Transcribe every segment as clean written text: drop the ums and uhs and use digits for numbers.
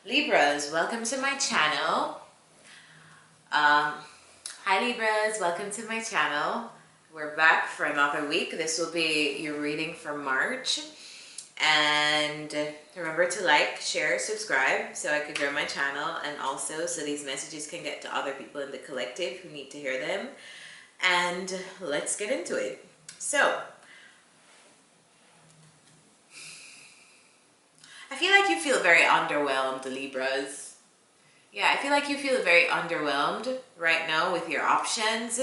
Libras, welcome to my channel. Hi Libras, welcome to my channel. We're back for another week. This will be your reading for March. And remember to like, share, subscribe so I can grow my channel, and also so these messages can get to other people in the collective who need to hear them. And let's get into it. So, I feel like you feel very underwhelmed, Libras. Yeah, I feel like you feel very underwhelmed right now with your options.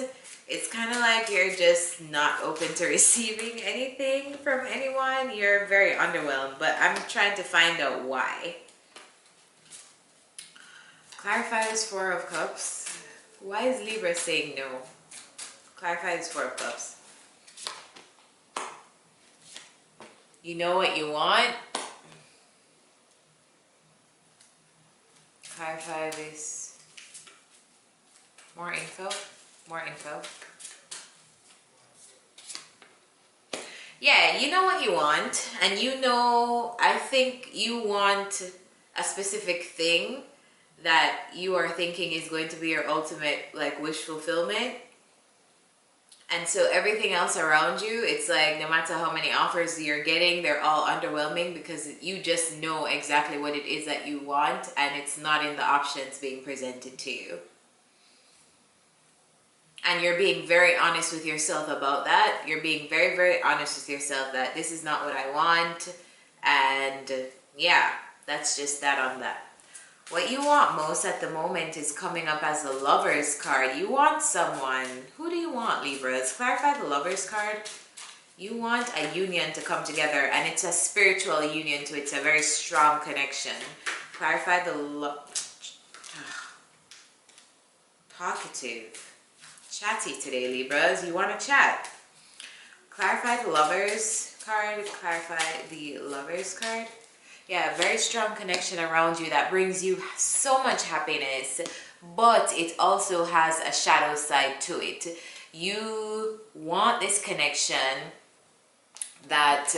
It's kind of like you're just not open to receiving anything from anyone. You're very underwhelmed, but I'm trying to find out why. Clarify this Four of Cups. Why is Libra saying no? Clarify this Four of Cups. You know what you want. Clarify this. More info. More info. Yeah, you know what you want, and you know, I think you want a specific thing that you are thinking is going to be your ultimate like wish fulfillment. And so everything else around you, it's like no matter how many offers you're getting, they're all underwhelming because you just know exactly what it is that you want, and it's not in the options being presented to you. And you're being very honest with yourself about that. You're being very, very honest with yourself that this is not what I want. And yeah, that's just that on that. What you want most at the moment is coming up as the Lover's card. You want someone. Who do you want, Libras? Clarify the Lover's card. You want a union to come together, and it's a spiritual union too. It's a very strong connection. Clarify the talkative, chatty today, Libras. You want to chat. Clarify the Lover's card. Clarify the Lover's card. Yeah, very strong connection around you that brings you so much happiness, but it also has a shadow side to it. You want this connection that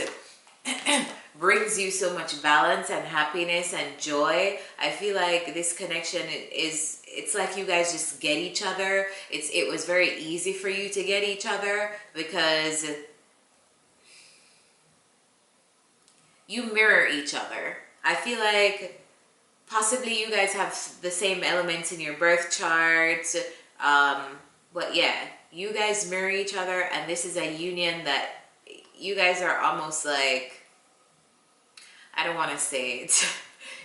brings you so much balance and happiness and joy. I feel like this connection it's like you guys just get each other. It was very easy for you to get each other because you mirror each other. I feel like possibly you guys have the same elements in your birth charts, but yeah, you guys mirror each other, and this is a union that you guys are almost like, I don't want to say it.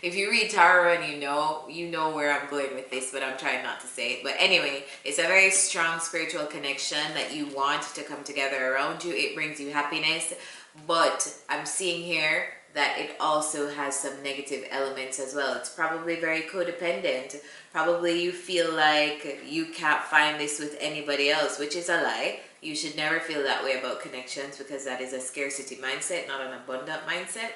If you read tarot and you know where I'm going with this, but I'm trying not to say it. But anyway, it's a very strong spiritual connection that you want to come together around you. It brings you happiness, but I'm seeing here that it also has some negative elements as well. It's probably very codependent. Probably you feel like you can't find this with anybody else, which is a lie. You should never feel that way about connections, because that is a scarcity mindset, not an abundant mindset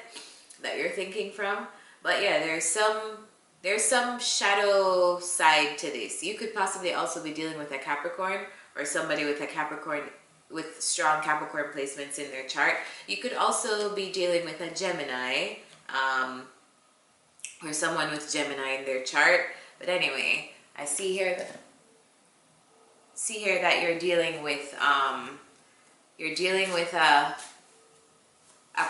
that you're thinking from. But yeah, there's some shadow side to this. You could possibly also be dealing with a Capricorn, or somebody with a Capricorn, with strong Capricorn placements in their chart. You could also be dealing with a Gemini, or someone with Gemini in their chart. But anyway, I see here that you're dealing with a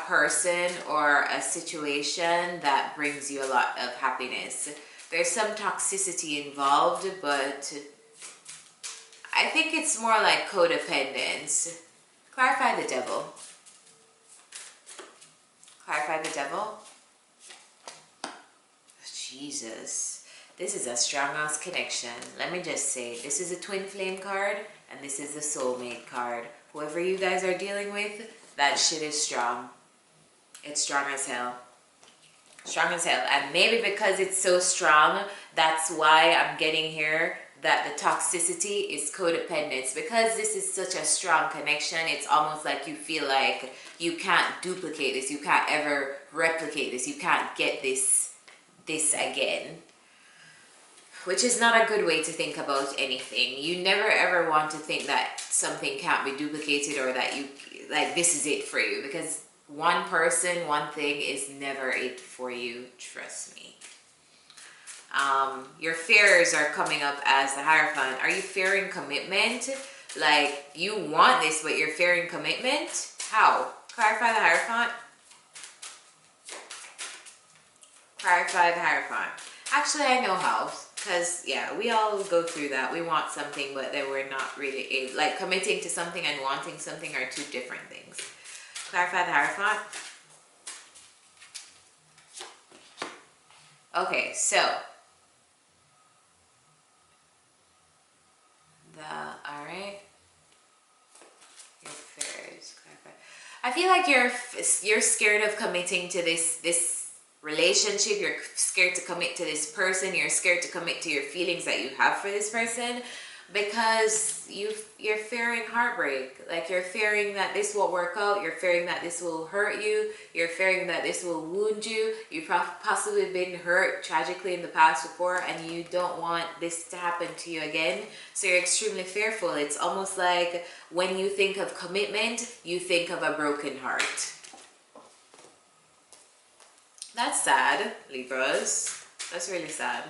person or a situation that brings you a lot of happiness. There's some toxicity involved, but I think it's more like codependence. Clarify the Devil. Clarify the Devil. Jesus. This is a strong ass connection. Let me just say, this is a twin flame card, and this is the soulmate card. Whoever you guys are dealing with, that shit is strong. It's strong as hell. Strong as hell. And maybe because it's so strong, that's why I'm getting here that the toxicity is codependence. Because this is such a strong connection, it's almost like you feel like you can't duplicate this. You can't ever replicate this. You can't get this again. Which is not a good way to think about anything. You never ever want to think that something can't be duplicated, or that you, like, this is it for you. Because one person, one thing is never it for you. Trust me. Your fears are coming up as the Hierophant. Are you fearing commitment? Like, you want this, but you're fearing commitment? How? Clarify the Hierophant. Clarify the Hierophant. Actually, I know how. Because, yeah, we all go through that. We want something, but then we're not really able. Like, committing to something and wanting something are two different things. Clarify the Hierophant. Okay, so. Alright. Your fears. Clarify. I feel like you're scared of committing to this relationship. You're scared to commit to this person. You're scared to commit to your feelings that you have for this person because you're fearing heartbreak. Like, you're fearing that this won't work out. You're fearing that this will hurt you. You're fearing that this will wound you. You've possibly been hurt tragically in the past before, and you don't want this to happen to you again. So you're extremely fearful. It's almost like when you think of commitment, you think of a broken heart. That's sad, Libras. That's really sad.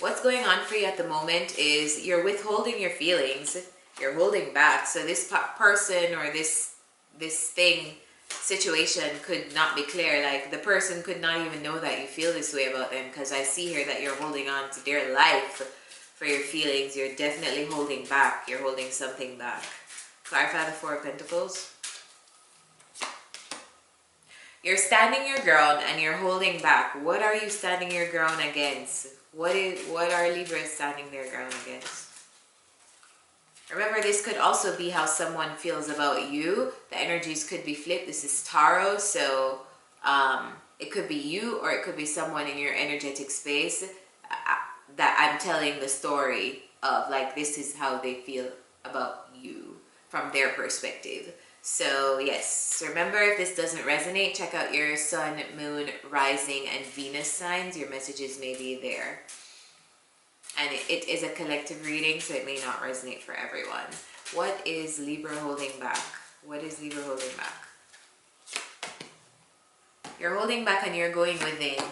What's going on for you at the moment is you're withholding your feelings. You're holding back. So this person or this situation could not be clear. Like, the person could not even know that you feel this way about them, because I see here that you're holding on to their life for your feelings. You're definitely holding back. You're holding something back. Clarify the Four of Pentacles. You're standing your ground and you're holding back. What are you standing your ground against? What are Libras standing their ground against? Remember, this could also be how someone feels about you. The energies could be flipped. This is Tarot, so it could be you or it could be someone in your energetic space that I'm telling the story of. Like, this is how they feel about you from their perspective. So yes, remember, if this doesn't resonate, check out your Sun, Moon, Rising, and Venus signs. Your messages may be there. And it is a collective reading, so it may not resonate for everyone. What is Libra holding back? What is Libra holding back? You're holding back and you're going within.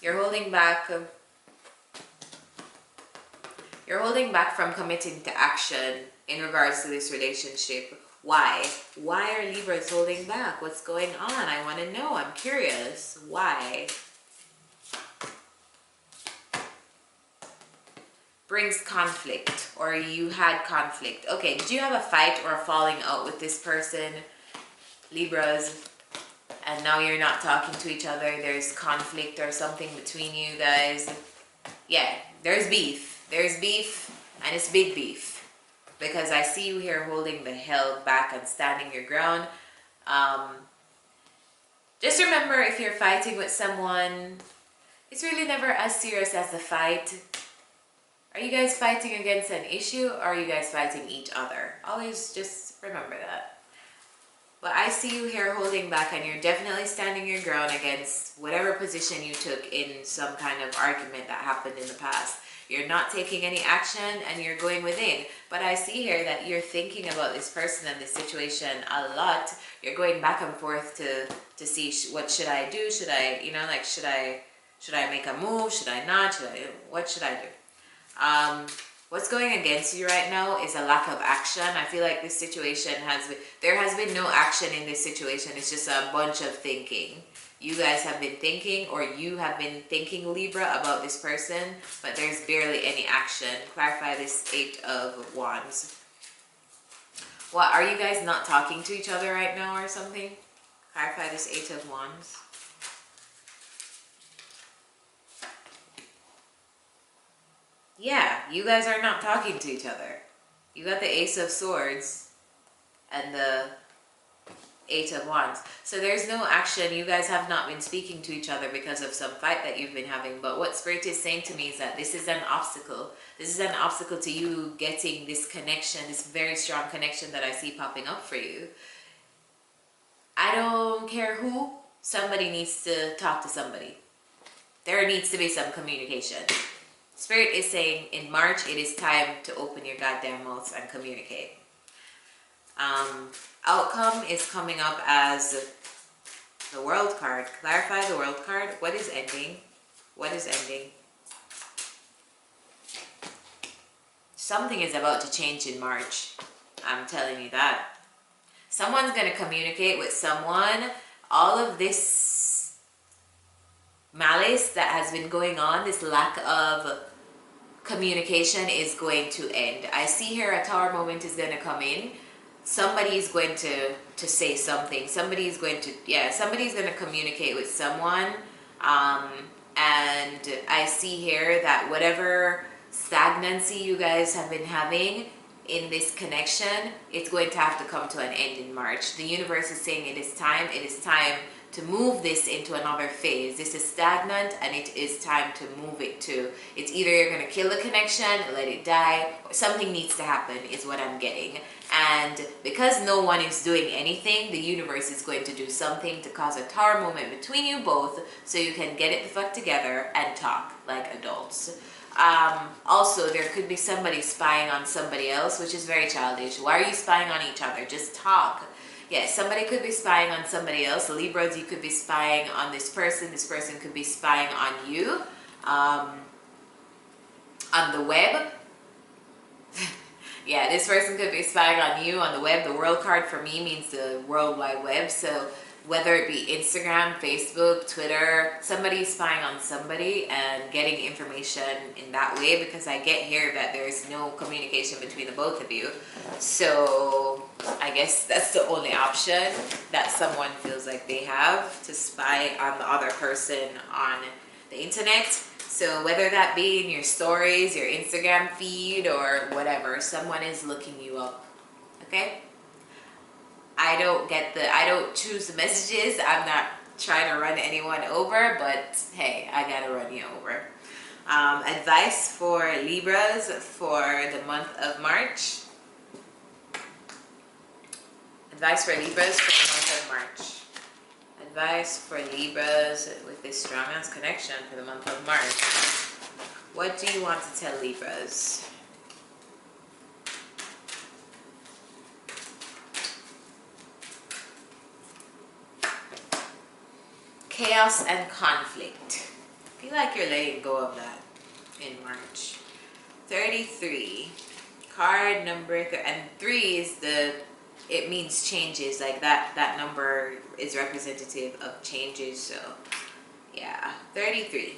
You're holding back. You're holding back from committing to action in regards to this relationship. Why? Why are Libras holding back? What's going on? I want to know. I'm curious. Why? Brings conflict, or you had conflict. Okay, did you have a fight or a falling out with this person, Libras, and now you're not talking to each other? There's conflict or something between you guys. Yeah, there's beef. There's beef, and it's big beef. Because I see you here holding the hell back and standing your ground. Just remember, if you're fighting with someone, it's really never as serious as the fight. Are you guys fighting against an issue, or are you guys fighting each other? Always just remember that. But I see you here holding back, and you're definitely standing your ground against whatever position you took in some kind of argument that happened in the past. You're not taking any action and you're going within. But I see here that you're thinking about this person and this situation a lot. You're going back and forth to see what should I do? Should I, like, should I make a move? Should I not? What should I do? What's going against you right now is a lack of action. I feel like this situation there has been no action in this situation. It's just a bunch of thinking. You guys have been thinking, or you have been thinking, Libra, about this person, but there's barely any action. Clarify this Eight of Wands. What, are you guys not talking to each other right now or something? Clarify this Eight of Wands. Yeah, you guys are not talking to each other. You got the Ace of Swords and the Eight of Wands. So there's no action. You guys have not been speaking to each other because of some fight that you've been having. But what Spirit is saying to me is that this is an obstacle. This is an obstacle to you getting this connection, this very strong connection that I see popping up for you. I don't care who, somebody needs to talk to somebody. There needs to be some communication. Spirit is saying in March, it is time to open your goddamn mouths and communicate. Outcome is coming up as The World card. Clarify the World card. What is ending? What is ending? Something is about to change in March. I'm telling you that. Someone's going to communicate with someone. All of this malice that has been going on, this lack of communication is going to end. I see here a tower moment is going to come in. Somebody is going to say something. Somebody's going to communicate with someone. And I see here that whatever stagnancy you guys have been having in this connection, it's going to have to come to an end in March. The universe is saying it is time to move this into another phase. This is stagnant and it is time to move it to. It's either you're going to kill the connection, let it die, or something needs to happen is what I'm getting. And because no one is doing anything, the universe is going to do something to cause a tower moment between you both so you can get it the fuck together and talk like adults. Also, there could be somebody spying on somebody else, which is very childish. Why are you spying on each other? Just talk. Yes, somebody could be spying on somebody else. Libras, you could be spying on this person. This person could be spying on you on the web. Yeah, this person could be spying on you on the web. The World card for me means the World Wide Web. So whether it be Instagram, Facebook, Twitter, somebody's spying on somebody and getting information in that way, because I get here that there's no communication between the both of you. So I guess that's the only option that someone feels like they have, to spy on the other person on the internet. So whether that be in your stories, your Instagram feed, or whatever, someone is looking you up. Okay? I don't choose the messages. I'm not trying to run anyone over, but hey, I gotta run you over. Advice for Libras for the month of March. Advice for Libras for the month of March. Advice for Libras with this strong ass connection for the month of March. What do you want to tell Libras? Chaos and conflict. I feel like you're letting go of that in March. 33. Card number 3. And 3 is it means changes. Like that number is representative of changes. So, yeah. 33.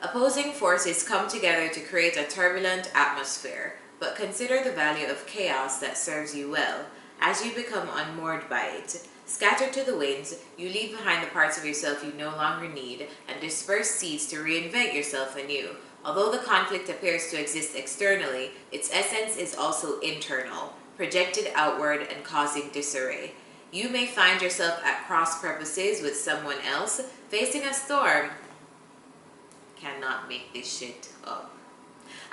Opposing forces come together to create a turbulent atmosphere. But consider the value of chaos that serves you well. As you become unmoored by it, scattered to the winds, you leave behind the parts of yourself you no longer need and disperse seeds to reinvent yourself anew. Although the conflict appears to exist externally, its essence is also internal, projected outward and causing disarray. You may find yourself at cross purposes with someone else, facing a storm. Cannot make this shit up.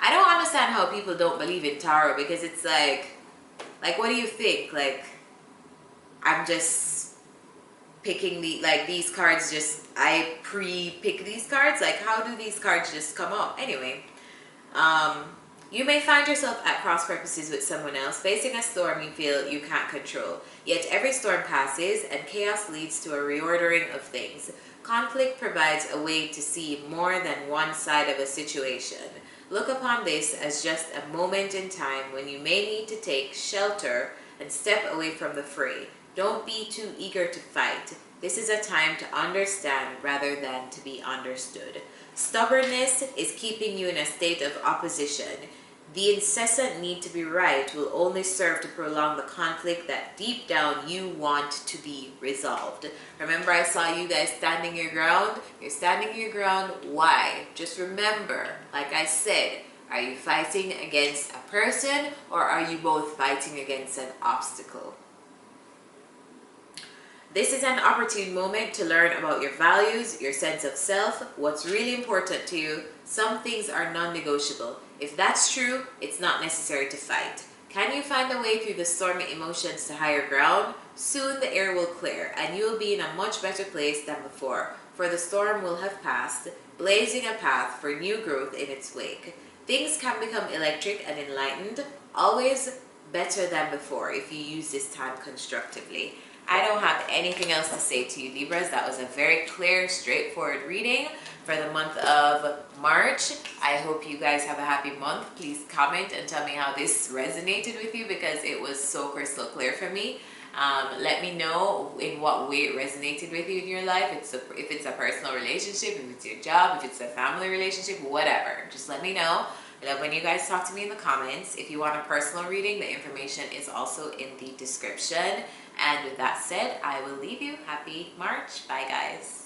I don't understand how people don't believe in tarot, because it's like what do you think? Like, I'm just picking these cards, just I pre-pick these cards? Like, how do these cards just come up? Anyway, you may find yourself at cross purposes with someone else, facing a storm you feel you can't control. Yet every storm passes and chaos leads to a reordering of things. Conflict provides a way to see more than one side of a situation. Look upon this as just a moment in time when you may need to take shelter and step away from the fray. Don't be too eager to fight. This is a time to understand rather than to be understood. Stubbornness is keeping you in a state of opposition. The incessant need to be right will only serve to prolong the conflict that deep down you want to be resolved. Remember, I saw you guys standing your ground? You're standing your ground. Why? Just remember, like I said, are you fighting against a person, or are you both fighting against an obstacle? This is an opportune moment to learn about your values, your sense of self, what's really important to you. Some things are non-negotiable. If that's true, it's not necessary to fight. Can you find a way through the stormy emotions to higher ground? Soon the air will clear, and you will be in a much better place than before, for the storm will have passed, blazing a path for new growth in its wake. Things can become electric and enlightened, always better than before if you use this time constructively. I don't have anything else to say to you, Libras. That was a very clear, straightforward reading for the month of March. I hope you guys have a happy month. Please comment and tell me how this resonated with you, because it was so crystal clear for me. Let me know in what way it resonated with you in your life. If it's a personal relationship, if it's your job, if it's a family relationship, whatever. Just let me know. I love when you guys talk to me in the comments. If you want a personal reading, the information is also in the description. And with that said, I will leave you. Happy March. Bye, guys.